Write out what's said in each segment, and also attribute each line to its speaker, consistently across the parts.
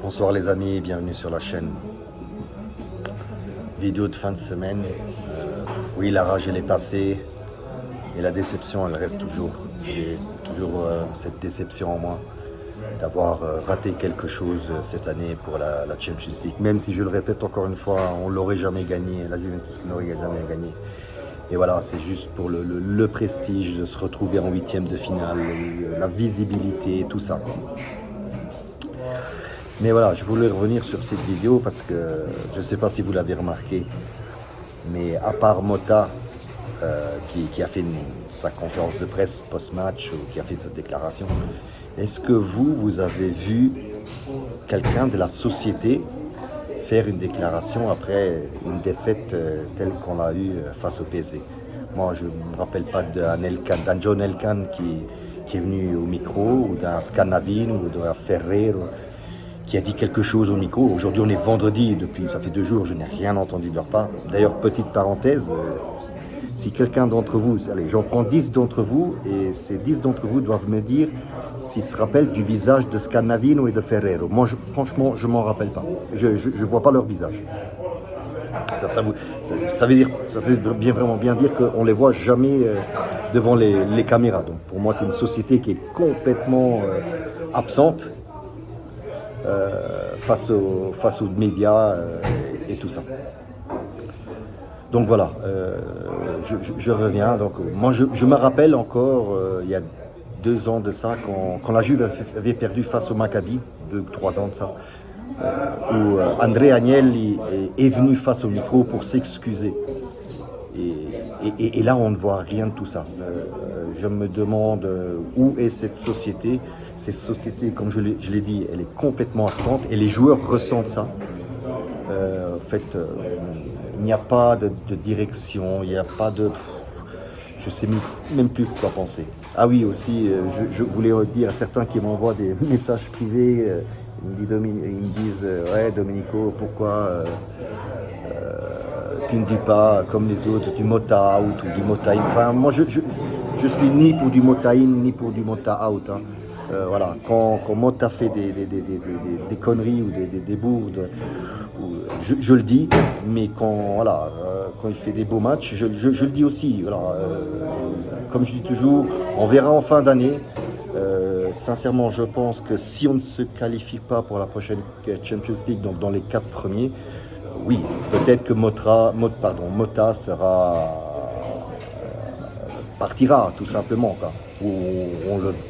Speaker 1: Bonsoir les amis, bienvenue sur la chaîne. Vidéo de fin de semaine. Oui, la rage elle est passée et la déception elle reste toujours. J'ai toujours cette déception en moi d'avoir raté quelque chose cette année pour la Champions League. Même si je le répète encore une fois, on ne l'aurait jamais gagné, la Juventus ne l'aurait jamais gagné. Et voilà, c'est juste pour le prestige de se retrouver en huitième de finale, la visibilité, tout ça. Mais voilà, je voulais revenir sur cette vidéo parce que je ne sais pas si vous l'avez remarqué, mais à part Mota qui a fait sa conférence de presse post-match ou qui a fait cette déclaration, est-ce que vous avez vu quelqu'un de la société faire une déclaration après une défaite telle qu'on l'a eue face au PSV? Moi, je ne me rappelle pas d'un John Elkann qui est venu au micro, ou d'un Scannavino, ou d'un Ferrero, qui a dit quelque chose au micro. Aujourd'hui, on est vendredi, ça fait 2 jours, je n'ai rien entendu de leur part. D'ailleurs, petite parenthèse, si quelqu'un d'entre vous, allez, j'en prends 10 d'entre vous, et ces 10 d'entre vous doivent me dire s'ils se rappellent du visage de Scannavino et de Ferrero. Moi, franchement, je ne m'en rappelle pas. Je ne vois pas leur visage. Ça veut vraiment bien dire qu'on ne les voit jamais devant les caméras. Donc, pour moi, c'est une société qui est complètement absente face aux médias et tout ça. Donc voilà, je reviens. Donc, moi, je me rappelle encore, il y a 2 ans de ça, quand la Juve avait perdu face au Maccabi, 2 ou 3 ans de ça, où André Agnelli est venu face au micro pour s'excuser. Et là, on ne voit rien de tout ça. Je me demande où est cette société. Cette société, comme je l'ai dit, elle est complètement absente et les joueurs ressentent ça. En fait, il n'y a pas de direction, il n'y a pas de... Je ne sais même plus quoi penser. Ah oui, aussi, je voulais dire à certains qui m'envoient des messages privés, ils me disent ouais, Domenico, pourquoi tu ne dis pas comme les autres du Mota out ou du Mota in. Enfin, moi, je suis ni pour du Mota in ni pour du Mota out. Hein. Voilà, quand Mota fait des conneries ou des bourdes, je le dis, mais quand il fait des beaux matchs, je le dis aussi. Voilà, comme je dis toujours, on verra en fin d'année. Sincèrement, je pense que si on ne se qualifie pas pour la prochaine Champions League, donc dans les 4 premiers, oui, peut-être que Mota partira tout simplement, quoi. Ou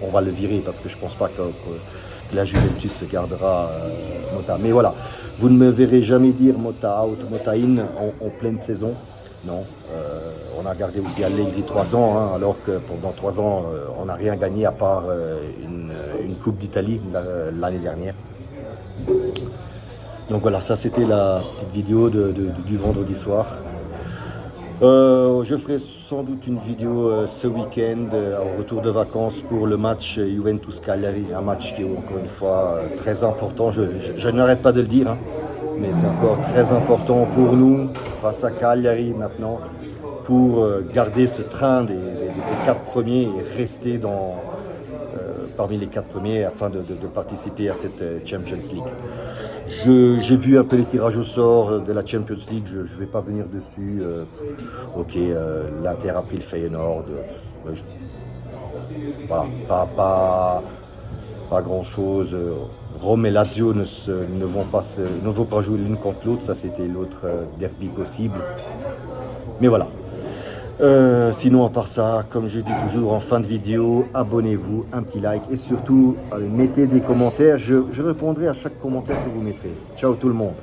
Speaker 1: on va le virer parce que je ne pense pas que la Juventus se gardera Mota. Mais voilà, vous ne me verrez jamais dire Mota out, Mota in en pleine saison. Non, on a gardé aussi Allegri 3 ans, hein, alors que pendant 3 ans, on n'a rien gagné à part une Coupe d'Italie l'année dernière. Donc voilà, ça c'était la petite vidéo du vendredi soir. Je ferai sans doute une vidéo ce week-end, au retour de vacances, pour le match Juventus-Cagliari, un match qui est encore une fois très important. Je n'arrête pas de le dire, hein, mais c'est encore très important pour nous, face à Cagliari maintenant, pour garder ce train des 4 premiers et rester parmi les 4 premiers afin de participer à cette Champions League. J'ai vu un peu les tirages au sort de la Champions League, je ne vais pas venir dessus. Ok, l'Inter a pris le Feyenoord. Voilà, pas grand chose. Rome et Lazio ne vont pas jouer l'une contre l'autre, ça c'était l'autre derby possible. Mais voilà. Sinon, à part ça, comme je dis toujours en fin de vidéo, abonnez-vous, un petit like et surtout, mettez des commentaires. Je répondrai à chaque commentaire que vous mettrez. Ciao tout le monde.